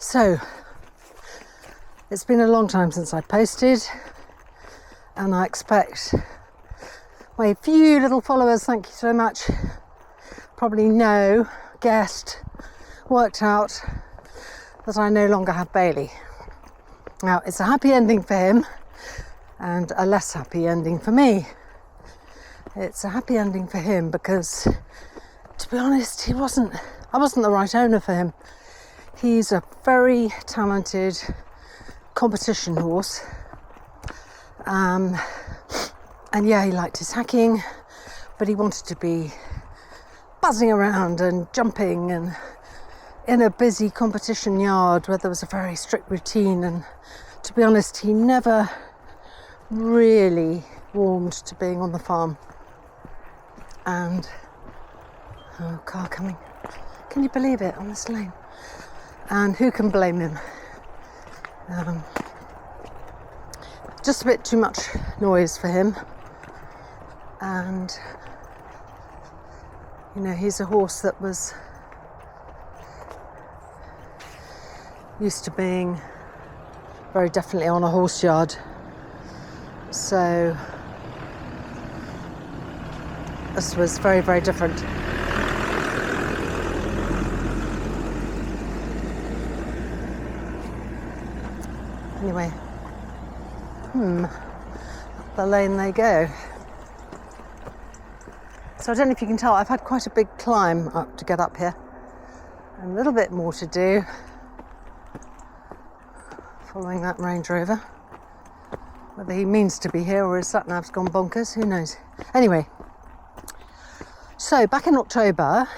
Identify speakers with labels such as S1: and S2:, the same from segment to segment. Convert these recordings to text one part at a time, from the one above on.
S1: So, it's been a long time since I posted, and I expect my few little followers, thank you so much, probably guessed, worked out that I no longer have Bailey. Now, it's a happy ending for him and a less happy ending for me. It's a happy ending for him because, to be honest, I wasn't the right owner for him. He's a very talented competition horse. And yeah, he liked his hacking, but he wanted to be buzzing around and jumping and in a busy competition yard where there was a very strict routine. And to be honest, he never really warmed to being on the farm. And car coming. Can you believe it, on this lane? And who can blame him? Just a bit too much noise for him. And he's a horse that was used to being very definitely on a horse yard. So this was very, very different. Anyway, up the lane they go. So I don't know if you can tell, I've had quite a big climb up to get up here. And a little bit more to do. Following that Range Rover. Whether he means to be here or his sat-nav's gone bonkers, who knows. Anyway, so back in October,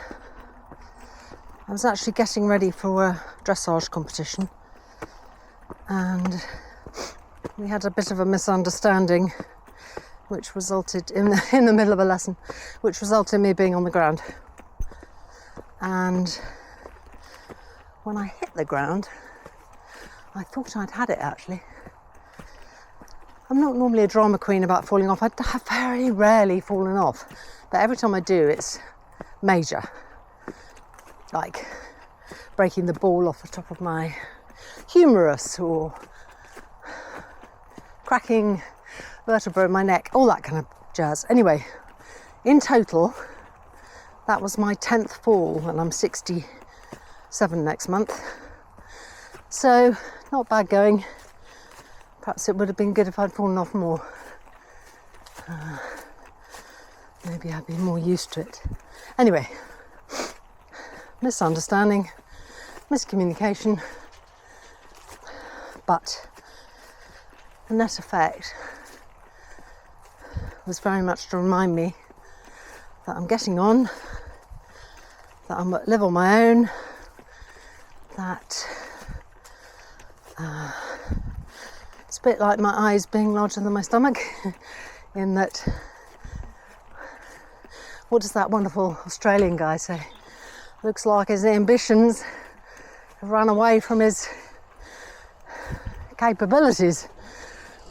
S1: I was actually getting ready for a dressage competition. And we had a bit of a misunderstanding, which resulted in the middle of a lesson, which resulted in me being on the ground. And when I hit the ground, I thought I'd had it actually. I'm not normally a drama queen about falling off. I have very rarely fallen off, but every time I do, it's major. Like breaking the ball off the top of my humerus or cracking vertebra in my neck, all that kind of jazz. Anyway, in total, that was my 10th fall, and I'm 67 next month. So, not bad going. Perhaps it would have been good if I'd fallen off more. Maybe I'd be more used to it. Anyway, misunderstanding, miscommunication, but the net effect was very much to remind me that I'm getting on, that I live on my own, that it's a bit like my eyes being larger than my stomach, in that, what does that wonderful Australian guy say? Looks like his ambitions have run away from his capabilities,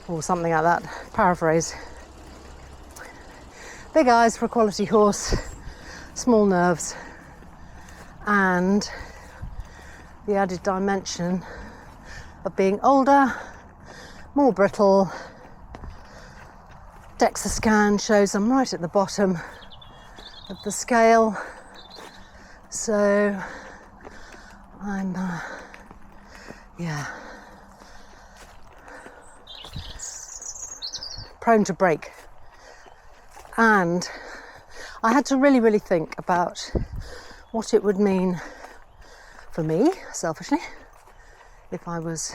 S1: or something like that, paraphrase. Big eyes for a quality horse, small nerves, and the added dimension of being older, more brittle. DEXA scan shows I'm right at the bottom of the scale, so I'm prone to break. And I had to really, really think about what it would mean for me, selfishly, if I was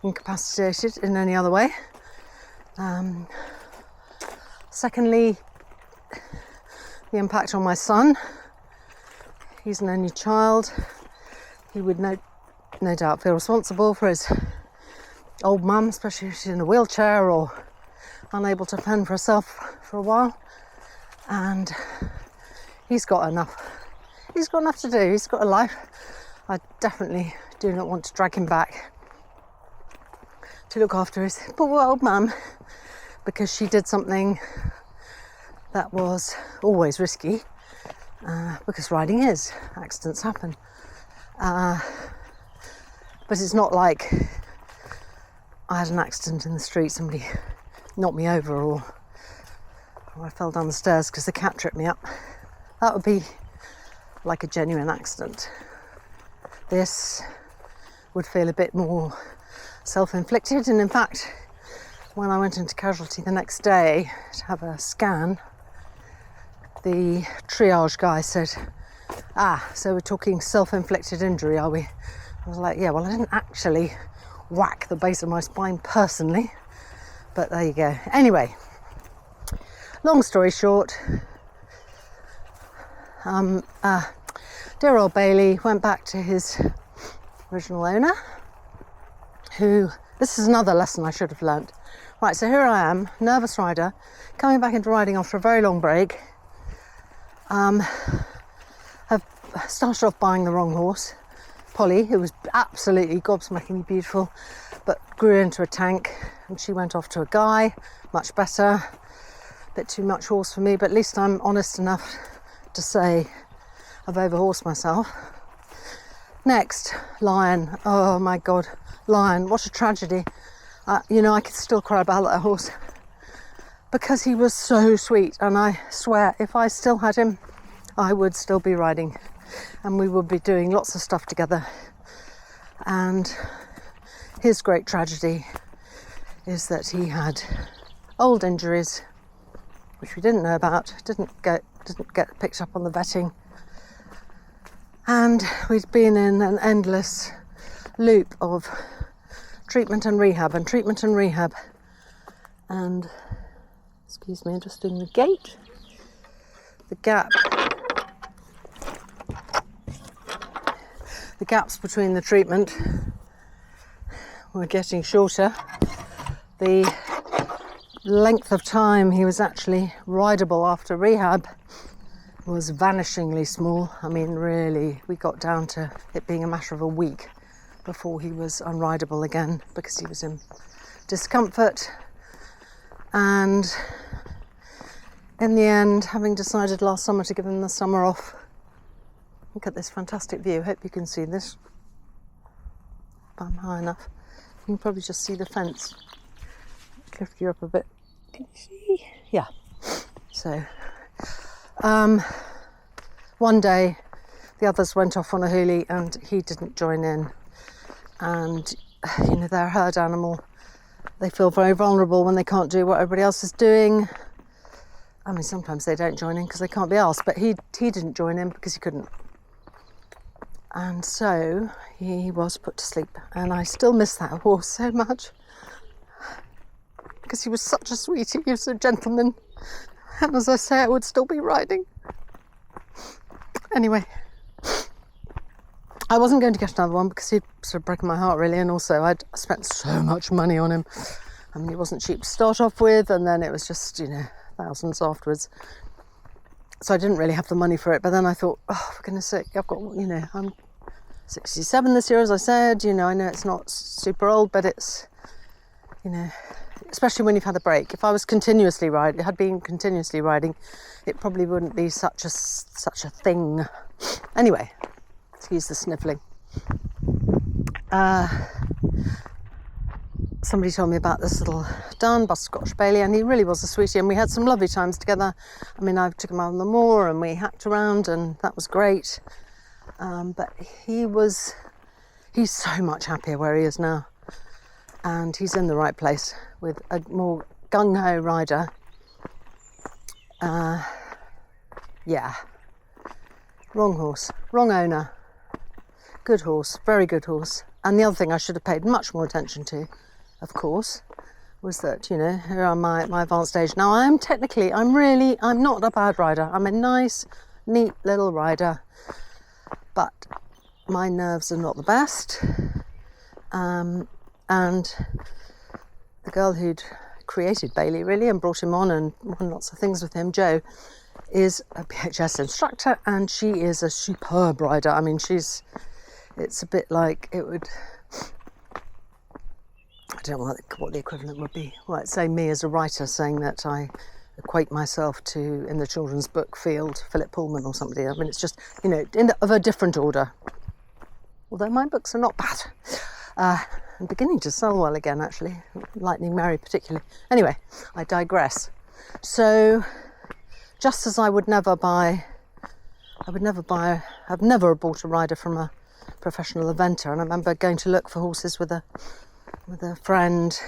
S1: incapacitated in any other way. Secondly, the impact on my son. He's an only child. He would no doubt feel responsible for his old mum, especially if she's in a wheelchair or unable to fend for herself for a while. And he's got enough to do. He's got a life. I definitely do not want to drag him back to look after his poor old mum, because she did something that was always risky, because riding is, accidents happen. But it's not like I had an accident in the street, somebody knocked me over, or I fell down the stairs because the cat tripped me up. That would be like a genuine accident. This would feel a bit more self-inflicted, and in fact, when I went into casualty the next day to have a scan, the triage guy said, so we're talking self-inflicted injury, are we? I was like, yeah, well, I didn't actually whack the base of my spine personally, but there you go. Anyway, long story short, dear old Bailey went back to his original owner, who, this is another lesson I should have learnt. Right, so here I am, nervous rider, coming back into riding after a very long break. Have started off buying the wrong horse, Polly, who was absolutely gobsmackingly beautiful, but grew into a tank, and she went off to a guy, much better, a bit too much horse for me, but at least I'm honest enough to say I've overhorsed myself. Next, Lion. Oh my God, Lion, what a tragedy. I could still cry about that horse because he was so sweet, and I swear if I still had him, I would still be riding and we would be doing lots of stuff together. And his great tragedy is that he had old injuries, which we didn't know about, didn't get picked up on the vetting, and we'd been in an endless loop of treatment and rehab. And excuse me, adjusting the gate. The gaps between the treatment were getting shorter. The length of time he was actually rideable after rehab was vanishingly small. I mean, really, we got down to it being a matter of a week before he was unrideable again because he was in discomfort. And in the end, having decided last summer to give him the summer off, look at this fantastic view. Hope you can see this. If I'm high enough, you can probably just see the fence. Lift you up a bit. Can you see? Yeah. So, one day the others went off on a hoolie and he didn't join in. And, they're a herd animal. They feel very vulnerable when they can't do what everybody else is doing. I mean, sometimes they don't join in because they can't be asked, but he didn't join in because he couldn't. And so he was put to sleep. And I still miss that horse so much because he was such a sweetie, he was a gentleman. And as I say, I would still be riding. Anyway, I wasn't going to get another one because he'd sort of broken my heart, really. And also I'd spent so much money on him. I mean, he wasn't cheap to start off with, and then it was just, thousands afterwards. So I didn't really have the money for it. But then I thought, oh, for goodness sake, I've got, I'm 67 this year, as I said. I know it's not super old, but it's, especially when you've had a break. If I was had been continuously riding, it probably wouldn't be such a thing. Anyway, excuse the sniffling. Somebody told me about this little dun, Butterscotch Bailey, and he really was a sweetie, and we had some lovely times together. I mean, I took him out on the moor and we hacked around, and that was great. But he's so much happier where he is now, and he's in the right place with a more gung-ho rider. Wrong horse, wrong owner. Good horse, very good horse. And the other thing I should have paid much more attention to, of course, was that, here are my advanced age. Now, I'm not a bad rider. I'm a nice, neat little rider, but my nerves are not the best. And the girl who'd created Bailey, really, and brought him on and won lots of things with him, Jo, is a PHS instructor, and she is a superb rider. I mean, it's a bit like it would, I don't know what the equivalent would be. Well, it's say me as a writer saying that I equate myself to, in the children's book field, Philip Pullman or somebody. I mean, it's just, of a different order. Although my books are not bad. And beginning to sell well again, actually. Lightning Mary particularly. Anyway, I digress. So, just as I've never bought a rider from a professional eventer, and I remember going to look for horses with a friend,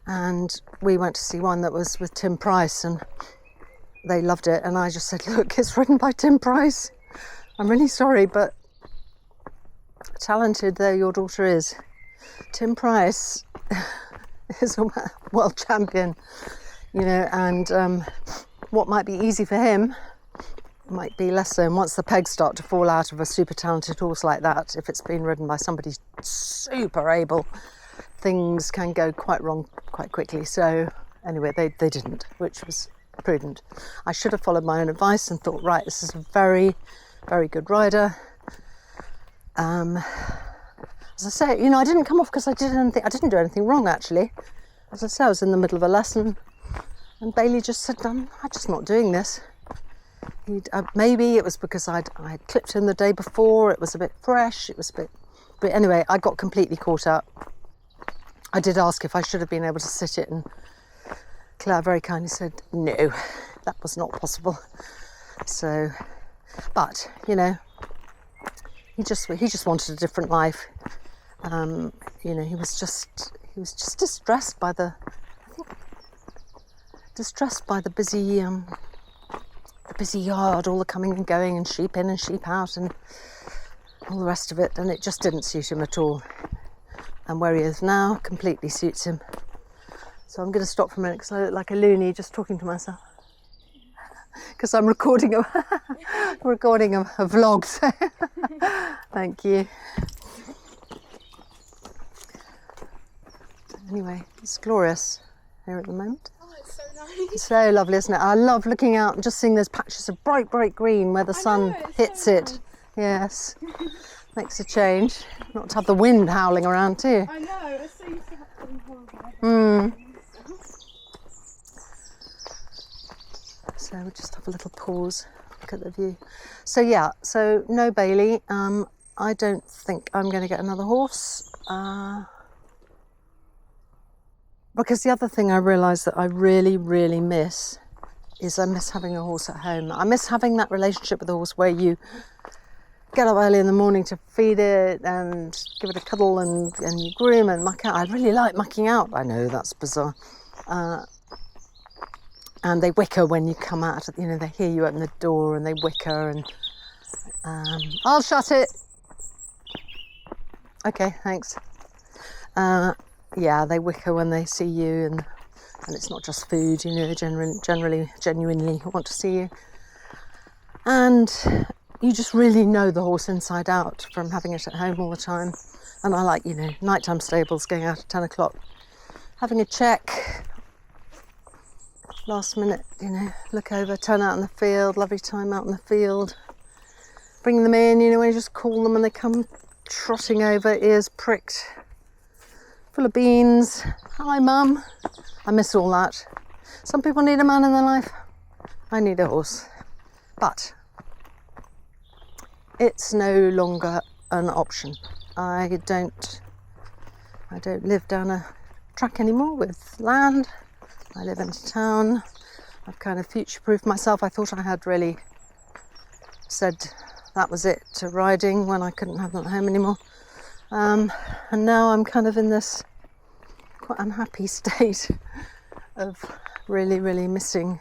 S1: and we went to see one that was with Tim Price, and they loved it, and I just said, look, it's ridden by Tim Price. I'm really sorry, but talented though your daughter is, Tim Price is a world champion, and what might be easy for him might be less so. And once the pegs start to fall out of a super talented horse like that, if it's been ridden by somebody super able, things can go quite wrong quite quickly. So anyway, they didn't, which was prudent. I should have followed my own advice and thought, right, this is a very, very good rider. As I say, I didn't come off because I didn't do anything wrong, actually. As I say, I was in the middle of a lesson, and Bailey just said, I'm just not doing this. Maybe it was because I'd clipped him the day before, it was a bit fresh, but anyway, I got completely caught up. I did ask if I should have been able to sit it, and Claire very kindly said, no, that was not possible. So, but, he just wanted a different life. He was just distressed by the busy yard, all the coming and going, and sheep in and sheep out, and all the rest of it, and it just didn't suit him at all. And where he is now completely suits him. So I'm going to stop for a minute because I look like a loony just talking to myself. Because I'm recording a vlog. So thank you. Anyway, it's glorious here at the moment.
S2: Oh, it's so nice.
S1: It's so lovely, isn't it? I love looking out and just seeing those patches of bright, bright green where the sun hits it. Yes. Makes a change. Not to have the wind howling around too.
S2: I know, it's so used to have
S1: So we'll just have a little pause, look at the view. So yeah, so no Bailey. I don't think I'm going to get another horse. Because the other thing I realised that I really, really miss is I miss having a horse at home. I miss having that relationship with the horse where you get up early in the morning to feed it and give it a cuddle and you groom and muck out. I really like mucking out. I know that's bizarre. And they whicker when you come out. They hear you open the door and they whicker. And I'll shut it. Okay, thanks. Yeah, they whicker when they see you, and it's not just food. They genuinely want to see you. And you just really know the horse inside out from having it at home all the time. And I like, nighttime stables, going out at 10 o'clock, having a check, last minute, look over, turn out in the field, lovely time out in the field, bring them in, when you just call them and they come trotting over, ears pricked, full of beans. Hi, Mum. I miss all that. Some people need a man in their life. I need a horse. But it's no longer an option. I don't live down a track anymore with land. I live in town. I've kind of future-proofed myself. I thought I had really said that was it to riding when I couldn't have them at home anymore. And now I'm kind of in this quite unhappy state of really, really missing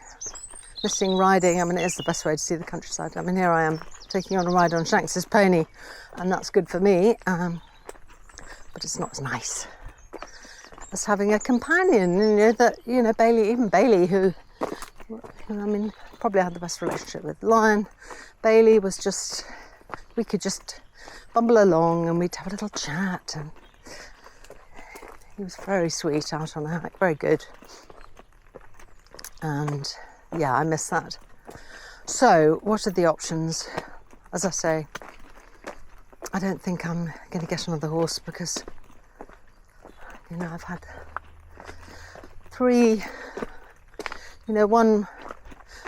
S1: riding. I mean, it is the best way to see the countryside. I mean, here I am taking on a ride on Shanks's pony, and that's good for me, but it's not as nice as having a companion, Bailey, who, probably had the best relationship with Lion. Bailey was just, we could just bumble along and we'd have a little chat, and he was very sweet out on the hack, very good. And yeah, I miss that. So what are the options? As I say, I don't think I'm going to get another horse because, I've had 3, one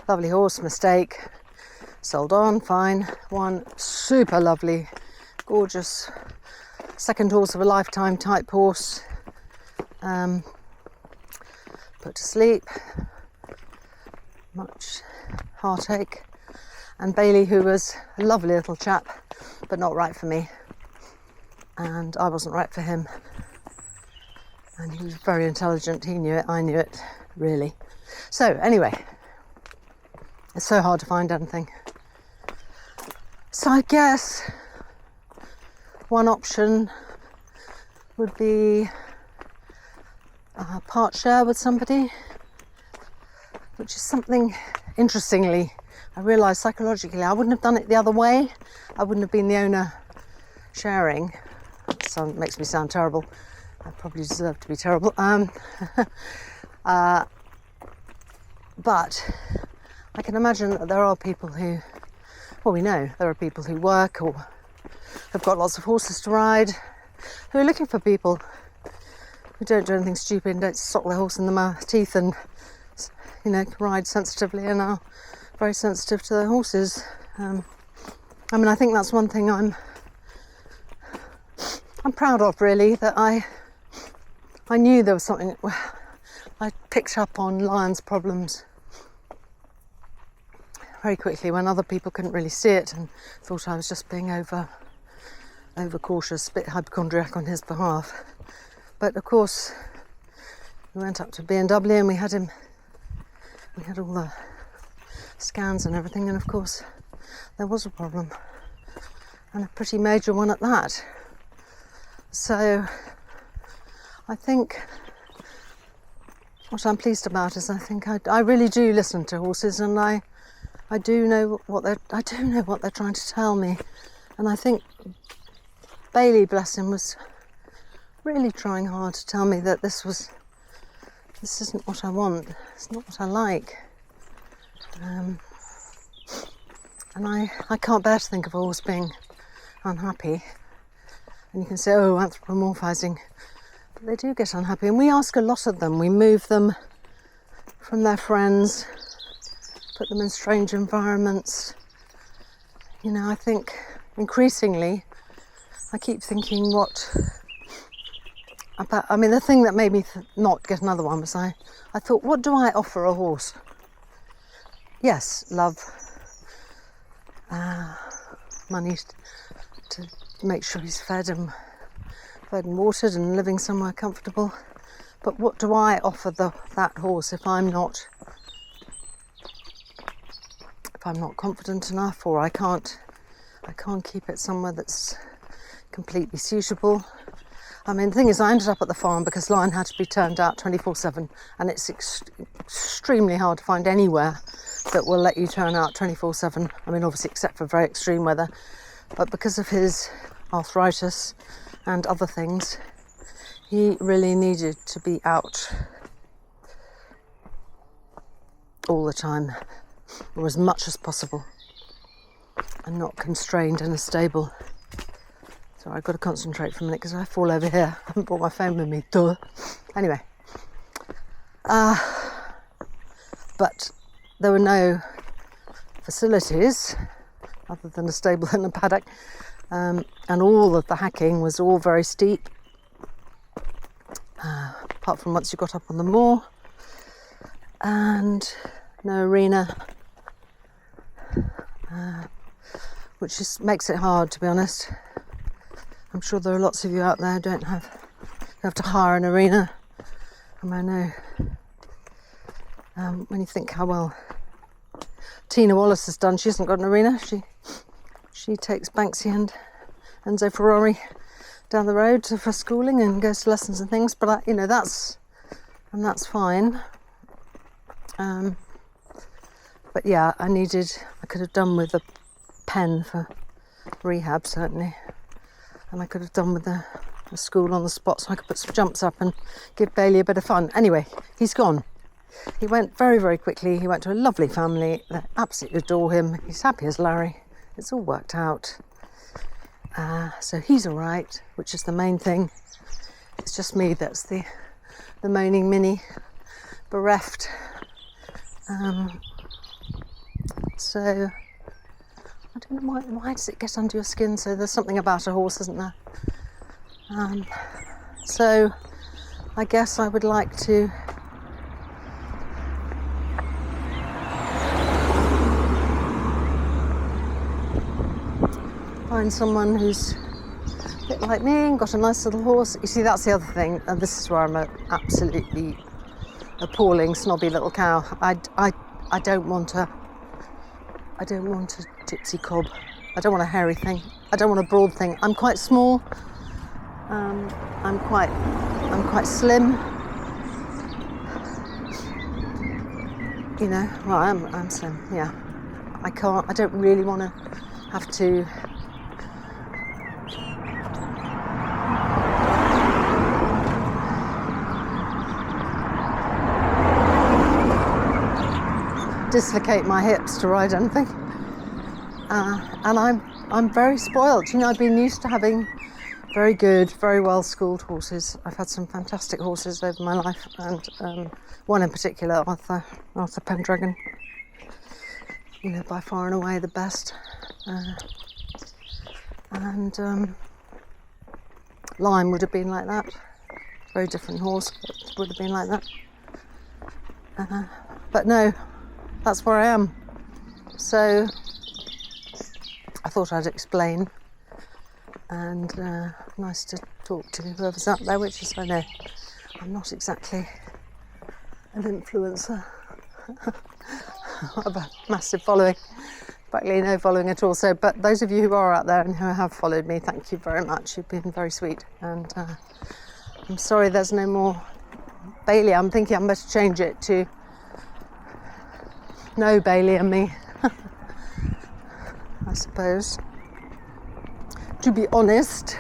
S1: lovely horse, mistake, sold on, fine. One super lovely, gorgeous second horse of a lifetime type horse, put to sleep, much heartache. And Bailey, who was a lovely little chap, but not right for me. And I wasn't right for him. And he was very intelligent, he knew it, I knew it, really. So anyway, it's so hard to find anything. So I guess one option would be a part share with somebody, which is something, interestingly, I realised psychologically I wouldn't have done it the other way. I wouldn't have been the owner sharing. So it makes me sound terrible. I probably deserve to be terrible. But I can imagine that there are people who, well, we know there are people who work or have got lots of horses to ride, who are looking for people who don't do anything stupid and don't sock their horse in the teeth and, you know, ride sensitively and are very sensitive to their horses. I mean, I think that's one thing I'm proud of, really, that I knew there was something. I picked up on Lion's problems very quickly when other people couldn't really see it and thought I was just being over cautious, a bit hypochondriac on his behalf. But of course, we went up to B&W and we had all the scans and everything, and of course there was a problem, and a pretty major one at that. So I think what I'm pleased about is I think I really do listen to horses, and I do know what they're trying to tell me. And I think Bailey, bless him, was really trying hard to tell me that this isn't what I want, it's not what I like. And I can't bear to think of a horse being unhappy. And you can say, oh, anthropomorphizing. But they do get unhappy. And we ask a lot of them. We move them from their friends, put them in strange environments. You know, I think increasingly, I keep thinking the thing that made me not get another one was I thought, what do I offer a horse? Yes, love, money to make sure he's fed and watered and living somewhere comfortable. But what do I offer that horse if I'm not confident enough, or I can't keep it somewhere that's completely suitable? I mean, the thing is, I ended up at the farm because Lion had to be turned out 24/7, and it's extremely hard to find anywhere that will let you turn out 24/7. I mean, obviously, except for very extreme weather. But because of his arthritis and other things, he really needed to be out all the time, or as much as possible, and not constrained in a stable. So I've got to concentrate for a minute because I fall over here. I haven't brought my phone with me. Duh. Anyway. But there were no facilities other than a stable and a paddock. And all of the hacking was all very steep. Apart from once you got up on the moor. And no arena. Which makes it hard, to be honest. I'm sure there are lots of you out there who don't have to hire an arena. And I know when you think how well Tina Wallace has done, she hasn't got an arena. She takes Banksy and Enzo Ferrari down the road for schooling and goes to lessons and things. But that's fine. But yeah, I could have done with a pen for rehab, certainly. And I could have done with a school on the spot, so I could put some jumps up and give Bailey a bit of fun. Anyway, he's gone. He went very, very quickly. He went to a lovely family. They absolutely adore him. He's happy as Larry. It's all worked out. So he's all right, which is the main thing. It's just me that's the moaning mini, bereft. So I don't know why does it get under your skin? So there's something about a horse, isn't there? So I guess I would like to find someone who's a bit like me and got a nice little horse. You see, that's the other thing, and this is where I'm an absolutely appalling snobby little cow. I don't want a gypsy cob. I don't want a hairy thing. I don't want a broad thing. I'm quite small. I'm quite slim. You know, well, I'm slim. Yeah, I don't really want to have to dislocate my hips to ride anything. And I'm very spoiled. You know, I've been used to having very good, very well-schooled horses. I've had some fantastic horses over my life, and one in particular, Arthur Pendragon. You know, by far and away the best. And Lime would have been like that. Very different horse, but would have been like that. But no, that's where I am. So I thought I'd explain, and nice to talk to whoever's out there, which is, I know I'm not exactly an influencer. I have a massive following, practically no following at all. So, but those of you who are out there and who have followed me, thank you very much. You've been very sweet, and I'm sorry there's no more Bailey. I'm thinking I better change it to no Bailey and me. I suppose, to be honest.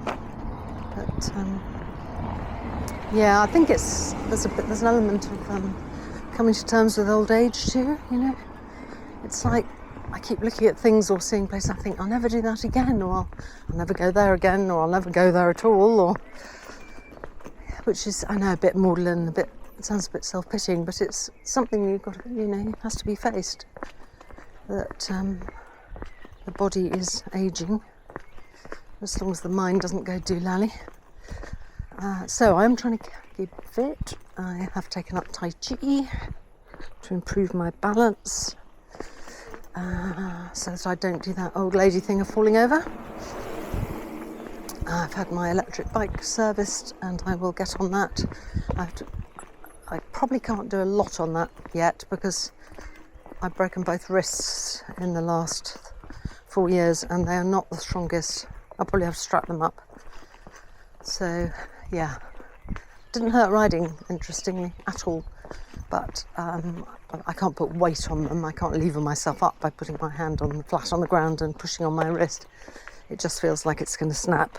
S1: But yeah, I think there's an element of coming to terms with old age too. You know, it's like I keep looking at things or seeing places. I think I'll never do that again, or I'll never go there again, or I'll never go there at all. Or which is, I know, a bit maudlin, it sounds a bit self-pitying, but it's something you've got to, you know, has to be faced. That the body is ageing, as long as the mind doesn't go doolally. So I'm trying to keep fit. I have taken up Tai Chi to improve my balance, so that I don't do that old lady thing of falling over. I've had my electric bike serviced, and I will get on that. I probably can't do a lot on that yet because I've broken both wrists in the last 4 years, and they are not the strongest. I'll probably have to strap them up. So, yeah. Didn't hurt riding, interestingly, at all. But I can't put weight on them. I can't lever myself up by putting my hand flat on the ground and pushing on my wrist. It just feels like it's going to snap,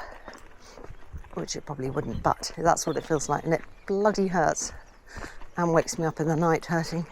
S1: which it probably wouldn't, but that's what it feels like, and it bloody hurts and wakes me up in the night hurting.